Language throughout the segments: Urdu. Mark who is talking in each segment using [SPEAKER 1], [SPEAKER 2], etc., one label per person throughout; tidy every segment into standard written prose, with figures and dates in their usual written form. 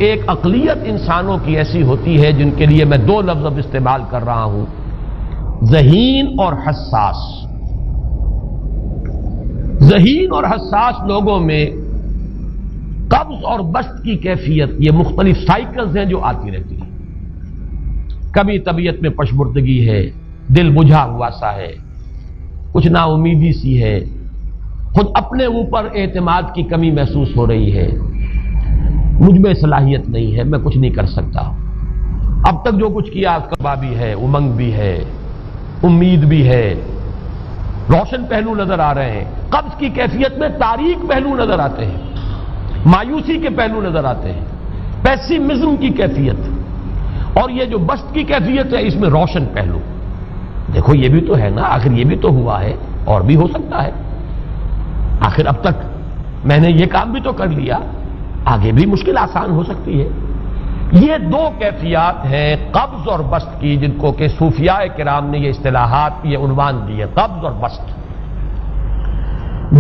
[SPEAKER 1] ایک اقلیت انسانوں کی ایسی ہوتی ہے جن کے لیے میں دو لفظ اب استعمال کر رہا ہوں، ذہین اور حساس۔ ذہین اور حساس لوگوں میں قبض اور بسط کی کیفیت، یہ مختلف سائیکلز ہیں جو آتی رہتی ہیں۔ کبھی طبیعت میں پشمردگی ہے، دل بجھا ہوا سا ہے، کچھ نا امیدی سی ہے، خود اپنے اوپر اعتماد کی کمی محسوس ہو رہی ہے، مجھ میں صلاحیت نہیں ہے، میں کچھ نہیں کر سکتا، اب تک جو کچھ کیا اس کا بھی ہے، امنگ بھی ہے، امید بھی ہے، روشن پہلو نظر آ رہے ہیں۔ قبض کی کیفیت میں تاریک پہلو نظر آتے ہیں، مایوسی کے پہلو نظر آتے ہیں، پیسیمزم کی کیفیت، اور یہ جو بسط کی کیفیت ہے اس میں روشن پہلو۔ دیکھو یہ بھی تو ہے نا، آخر یہ بھی تو ہوا ہے، اور بھی ہو سکتا ہے، آخر اب تک میں نے یہ کام بھی تو کر لیا، آگے بھی مشکل آسان ہو سکتی ہے۔ یہ دو کیفیات ہیں قبض اور بسط کی، جن کو کہ صوفیاء کرام نے یہ اصطلاحات، یہ عنوان دیے، قبض اور بسط۔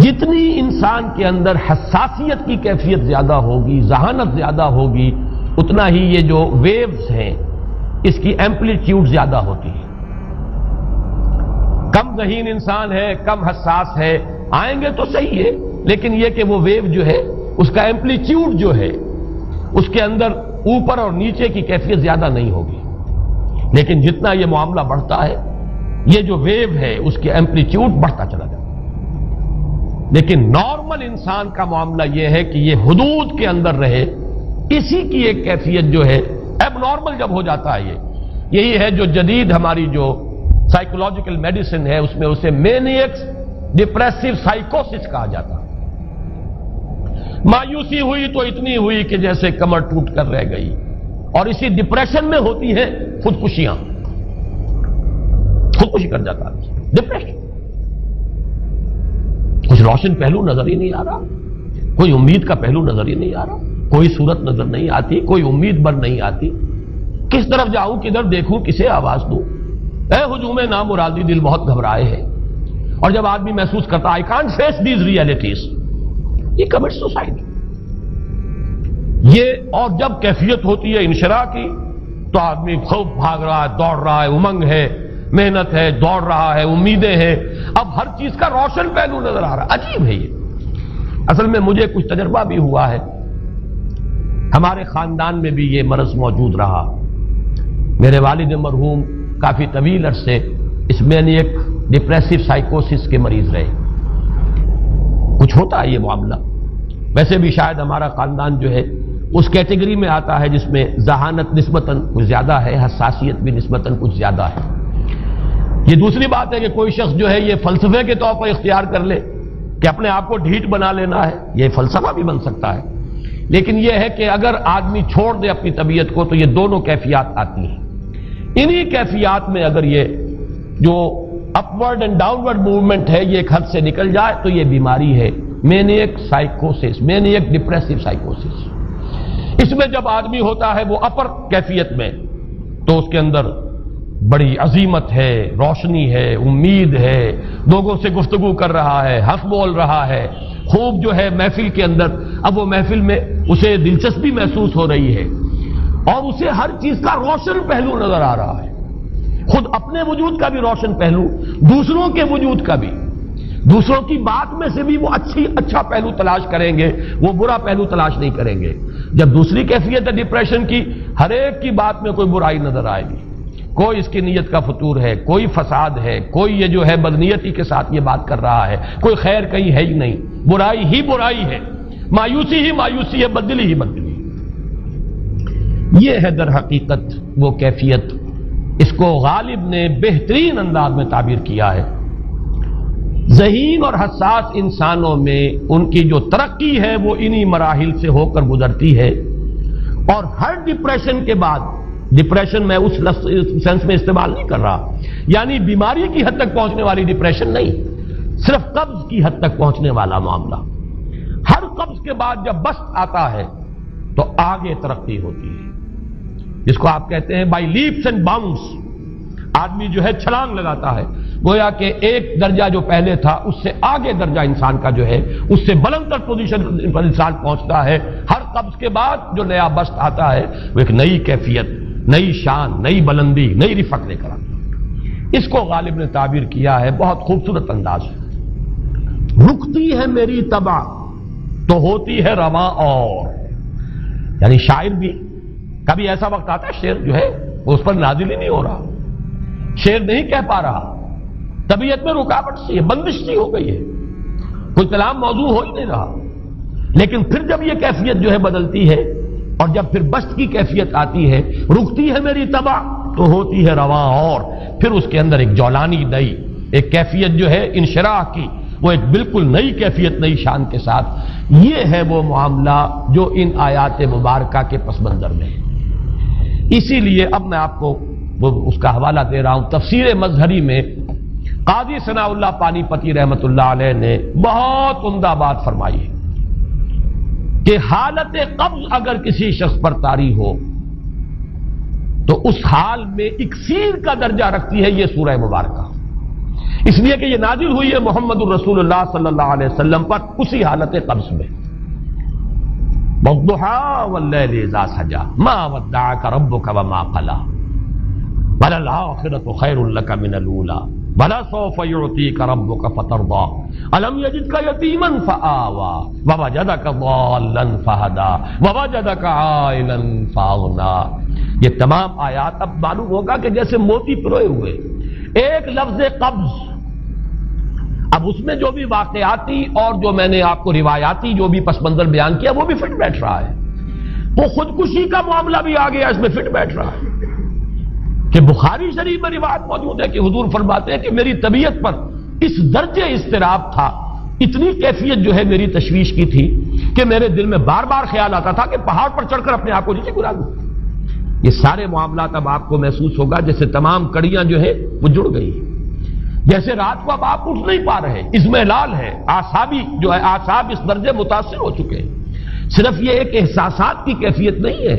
[SPEAKER 1] جتنی انسان کے اندر حساسیت کی کیفیت زیادہ ہوگی، ذہانت زیادہ ہوگی، اتنا ہی یہ جو ویوز ہیں اس کی ایمپلیٹیوڈ زیادہ ہوتی ہے۔ کم ذہین انسان ہے، کم حساس ہے، آئیں گے تو صحیح ہے، لیکن یہ کہ وہ ویو جو ہے اس کا ایمپلیٹیوڈ جو ہے اس کے اندر اوپر اور نیچے کی کیفیت زیادہ نہیں ہوگی۔ لیکن جتنا یہ معاملہ بڑھتا ہے یہ جو ویو ہے اس کی ایمپلیٹیوڈ بڑھتا چلا جاتا ہے۔ لیکن نارمل انسان کا معاملہ یہ ہے کہ یہ حدود کے اندر رہے، اسی کی ایک کیفیت جو ہے ایب نارمل جب ہو جاتا ہے، یہی ہے جو جدید ہماری جو سائیکولوجیکل میڈیسن ہے اس میں اسے مینیکس ڈپریسو سائیکوسس کہا جاتا ہے۔ مایوسی ہوئی تو اتنی ہوئی کہ جیسے کمر ٹوٹ کر رہ گئی، اور اسی ڈپریشن میں ہوتی ہیں خودکشیاں، خودکشی کر جاتا ہے ڈپریشن۔ کچھ روشن پہلو نظر ہی نہیں آ رہا، کوئی امید کا پہلو نظر ہی نہیں آ رہا، کوئی صورت نظر نہیں آتی، کوئی امید بر نہیں آتی، کس طرف جاؤں، کدھر دیکھوں، کسے آواز دوں، اے ہجوم نامرادی دل بہت گھبرائے ہیں۔ اور جب آدمی محسوس کرتا I can't face these realities، یہ commits suicide۔ یہ اور جب کیفیت ہوتی ہے انشراح کی تو آدمی خوب بھاگ رہا ہے، دوڑ رہا ہے، امنگ ہے، محنت ہے، دوڑ رہا ہے، امیدیں ہیں، اب ہر چیز کا روشن پہلو نظر آ رہا ہے۔ عجیب ہے یہ۔ اصل میں مجھے کچھ تجربہ بھی ہوا ہے، ہمارے خاندان میں بھی یہ مرض موجود رہا۔ میرے والد مرحوم کافی طویل عرصے اس مینیک ڈپریسو سائیکوسس کے مریض رہے۔ کچھ ہوتا ہے یہ معاملہ، ویسے بھی شاید ہمارا خاندان جو ہے اس کیٹیگری میں آتا ہے جس میں ذہانت نسبتاً کچھ زیادہ ہے، حساسیت بھی نسبتاً کچھ زیادہ ہے۔ یہ دوسری بات ہے کہ کوئی شخص جو ہے یہ فلسفے کے طور پر اختیار کر لے کہ اپنے آپ کو ڈھیٹ بنا لینا ہے، یہ فلسفہ بھی بن سکتا ہے، لیکن یہ ہے کہ اگر آدمی چھوڑ دے اپنی طبیعت کو تو یہ دونوں کیفیات آتی ہیں۔ انہی کیفیات میں اگر یہ جو اپورڈ اینڈ ڈاؤنورڈ موومنٹ ہے یہ ایک حد سے نکل جائے تو یہ بیماری ہے مینیک سائیکوسس، مینیک ڈپریسو سائیکوسس۔ اس میں جب آدمی ہوتا ہے وہ اپر کیفیت میں تو اس کے اندر بڑی عظیمت ہے، روشنی ہے، امید ہے، لوگوں سے گفتگو کر رہا ہے، ہنس بول رہا ہے، خوب جو ہے محفل کے اندر، اب وہ محفل میں اسے دلچسپی محسوس ہو رہی ہے اور اسے ہر چیز کا روشن پہلو نظر آ رہا ہے، خود اپنے وجود کا بھی روشن پہلو، دوسروں کے وجود کا بھی، دوسروں کی بات میں سے بھی وہ اچھا پہلو تلاش کریں گے، وہ برا پہلو تلاش نہیں کریں گے۔ جب دوسری کیفیت ہے ڈپریشن کی، ہر ایک کی بات میں کوئی برائی نظر آئے گی، کوئی اس کی نیت کا فطور ہے، کوئی فساد ہے، کوئی یہ جو ہے بدنیتی کے ساتھ یہ بات کر رہا ہے، کوئی خیر کہیں ہے ہی نہیں، برائی ہی برائی ہے، مایوسی ہی مایوسی ہے، بدلی ہی بدلی۔ یہ ہے در حقیقت وہ کیفیت، اس کو غالب نے بہترین انداز میں تعبیر کیا ہے۔ ذہین اور حساس انسانوں میں ان کی جو ترقی ہے وہ انہی مراحل سے ہو کر گزرتی ہے، اور ہر ڈپریشن کے بعد، ڈپریشن میں اس سینس میں استعمال نہیں کر رہا یعنی بیماری کی حد تک پہنچنے والی ڈپریشن نہیں، صرف قبض کی حد تک پہنچنے والا معاملہ۔ ہر قبض کے بعد جب بسط آتا ہے تو آگے ترقی ہوتی ہے، جس کو آپ کہتے ہیں بائی لیپس اینڈ باؤنڈس، آدمی جو ہے چھلانگ لگاتا ہے، گویا کہ ایک درجہ جو پہلے تھا اس سے آگے درجہ انسان کا جو ہے اس سے بلند تر پوزیشن پر انسان پہنچتا ہے. ہر قبض کے بعد جو نیا بست آتا ہے وہ ایک نئی کیفیت، نئی شان، نئی بلندی، نئی رفعت لے کر آتا ہے. اس کو غالب نے تعبیر کیا ہے بہت خوبصورت انداز ہے. رکتی ہے میری طبع تو ہوتی ہے رواں اور. یعنی شاعر بھی کبھی ایسا وقت آتا ہے شعر جو ہے وہ اس پر نازل ہی نہیں ہو رہا، شعر نہیں کہہ پا رہا، طبیعت میں رکاوٹ سی ہے، بندش سی ہو گئی ہے، کوئی کلام موضوع ہو ہی نہیں رہا. لیکن پھر جب یہ کیفیت جو ہے بدلتی ہے اور جب پھر بست کی کیفیت آتی ہے، رکتی ہے میری طبع تو ہوتی ہے رواں اور، پھر اس کے اندر ایک جولانی نئی ایک کیفیت جو ہے انشراح کی، وہ ایک بالکل نئی کیفیت نئی شان کے ساتھ. یہ ہے وہ معاملہ جو ان آیات مبارکہ کے پس منظر میں ہے. اسی لیے اب میں آپ کو اس کا حوالہ دے رہا ہوں. تفسیر مظہری میں قاضی ثناء اللہ پانی پتی رحمت اللہ علیہ نے بہت عمدہ بات فرمائی ہے کہ حالت قبض اگر کسی شخص پر طاری ہو تو اس حال میں اکسیر کا درجہ رکھتی ہے یہ سورہ مبارکہ، اس لیے کہ یہ نازل ہوئی ہے محمد الرسول اللہ صلی اللہ علیہ وسلم پر اسی حالت قبض میں. وَالضُّحَىٰ وَاللَّيْلِ إِذَا سَجَىٰ مَا وَدَّعَكَ رَبُّكَ وَمَا قَلَىٰ وَلَلْآخِرَةُ خَيْرٌ لَكَ مِنَ الْأُولَىٰ وَلَسَوْفَ يُعْطِيكَ رَبُّكَ فَتَرْضَىٰ أَلَمْ يَجِدْكَ يَتِيمًا فَآوَىٰ وَوَجَدَكَ ضَالًّا فَهَدَىٰ وَوَجَدَكَ عَائِلًا فَأَغْنَىٰ. یہ تمام آیات اب معلوم ہوگا کہ جیسے موتی پروئے ہوئے. ایک لفظ قبض، اب اس میں جو بھی واقعاتی اور جو میں نے آپ کو روایاتی جو بھی پس منظر بیان کیا وہ بھی فٹ بیٹھ رہا ہے. وہ خودکشی کا معاملہ بھی آ گیا، اس میں فٹ بیٹھ رہا ہے کہ بخاری شریف میں روایت موجود ہے کہ حضور فرماتے ہیں کہ میری طبیعت پر اس درجے اضطراب تھا، اتنی کیفیت جو ہے میری تشویش کی تھی کہ میرے دل میں بار بار خیال آتا تھا کہ پہاڑ پر چڑھ کر اپنے آپ کو نیچے گرا دوں. یہ سارے معاملات اب آپ کو محسوس ہوگا جیسے تمام کڑیاں جو ہے وہ جڑ گئی، جیسے رات کو اب آپ اٹھ نہیں پا رہے، اضمحلال ہے، اعصابی جو ہے اعصاب اس درجے متاثر ہو چکے ہیں. صرف یہ ایک احساسات کی کیفیت نہیں ہے،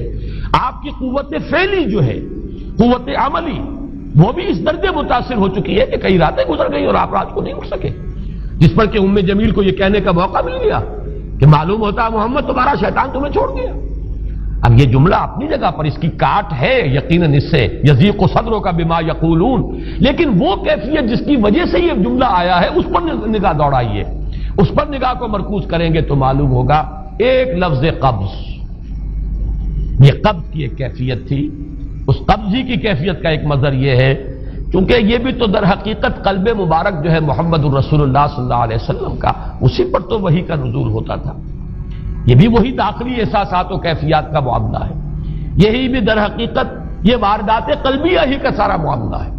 [SPEAKER 1] آپ کی قوت فعلی جو ہے، قوت عملی، وہ بھی اس درجے متاثر ہو چکی ہے کہ کئی راتیں گزر گئی اور آپ رات کو نہیں اٹھ سکے، جس پر کہ ام جمیل کو یہ کہنے کا موقع مل گیا کہ معلوم ہوتا ہے محمد تمہارا شیطان تمہیں چھوڑ گیا. اب یہ جملہ اپنی جگہ پر اس کی کاٹ ہے یقیناً، اس سے یضیق صدروں کا بما یقولون، لیکن وہ کیفیت جس کی وجہ سے یہ جملہ آیا ہے اس پر نگاہ دوڑائیے، اس پر نگاہ کو مرکوز کریں گے تو معلوم ہوگا ایک لفظ قبض، یہ قبض کی ایک کیفیت تھی. اس قبضی کی کیفیت کا ایک مظہر یہ ہے چونکہ یہ بھی تو در حقیقت قلب مبارک جو ہے محمد الرسول اللہ صلی اللہ علیہ وسلم کا، اسی پر تو وحی کا نزول ہوتا تھا. یہ بھی وہی داخلی احساسات و کیفیات کا معاملہ ہے، یہی بھی در حقیقت یہ واردات قلبیہ ہی کا سارا معاملہ ہے.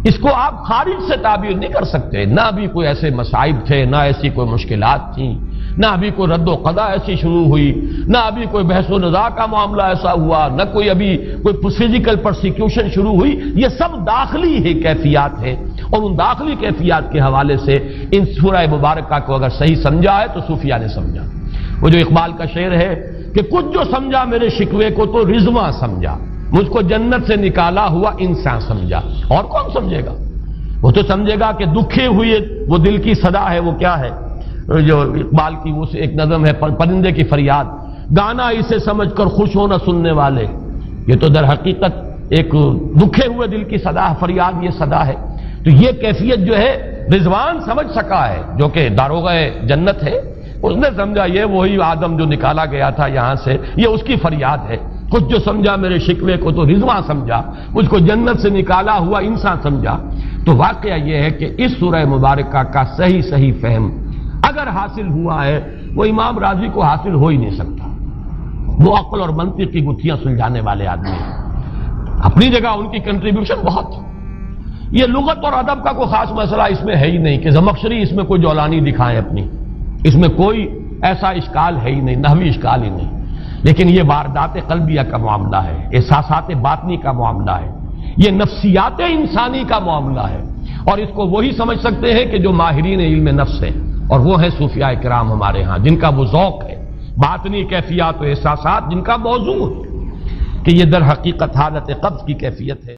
[SPEAKER 1] اس کو آپ خارج سے تعبیر نہیں کر سکتے. نہ ابھی کوئی ایسے مصائب تھے، نہ ایسی کوئی مشکلات تھیں، نہ ابھی کوئی رد و قضا ایسی شروع ہوئی، نہ ابھی کوئی بحث و نزاع کا معاملہ ایسا ہوا، نہ کوئی ابھی کوئی فزیکل پرسیکیوشن شروع ہوئی. یہ سب داخلی ہی کیفیات ہیں، اور ان داخلی کیفیات کے حوالے سے ان سورہ مبارکہ کو اگر صحیح سمجھا ہے تو صوفیہ نے سمجھا. وہ جو اقبال کا شعر ہے کہ کچھ جو سمجھا میرے شکوے کو تو رضواں سمجھا، مجھ کو جنت سے نکالا ہوا انسان سمجھا. اور کون سمجھے گا؟ وہ تو سمجھے گا کہ دکھے ہوئے وہ دل کی صدا ہے. وہ کیا ہے جو اقبال کی وہ ایک نظم ہے، پرندے کی فریاد، گانا اسے سمجھ کر خوش ہونا سننے والے. یہ تو در حقیقت ایک دکھے ہوئے دل کی صدا، فریاد یہ صدا ہے. تو یہ کیفیت جو ہے رضوان سمجھ سکا ہے جو کہ داروغہ جنت ہے، اس نے سمجھا یہ وہی آدم جو نکالا گیا تھا یہاں سے، یہ اس کی فریاد ہے. کچھ جو سمجھا میرے شکوے کو تو رضواں سمجھا، مجھ کو جنت سے نکالا ہوا انسان سمجھا. تو واقعہ یہ ہے کہ اس سورہ مبارکہ کا صحیح فہم اگر حاصل ہوا ہے، وہ امام راضی کو حاصل ہو ہی نہیں سکتا. وہ عقل اور منطق کی گتھیاں سلجھانے والے آدمی ہیں، اپنی جگہ ان کی کنٹریبیوشن بہت. یہ لغت اور ادب کا کوئی خاص مسئلہ اس میں ہے ہی نہیں کہ زمخشری اس میں کوئی جولانی دکھائیں اپنی، اس میں کوئی ایسا اشکال ہے ہی نہیں، نحوی اشکال ہی نہیں. لیکن یہ واردات قلبیہ کا معاملہ ہے، احساسات باطنی کا معاملہ ہے، یہ نفسیات انسانی کا معاملہ ہے. اور اس کو وہی سمجھ سکتے ہیں کہ جو ماہرین علم نفس ہیں، اور وہ ہیں صوفیاء کرام ہمارے ہاں، جن کا وہ ذوق ہے، باطنی کیفیات و احساسات جن کا موضوع ہے کہ یہ در حقیقت حالت قبض کی کیفیت ہے.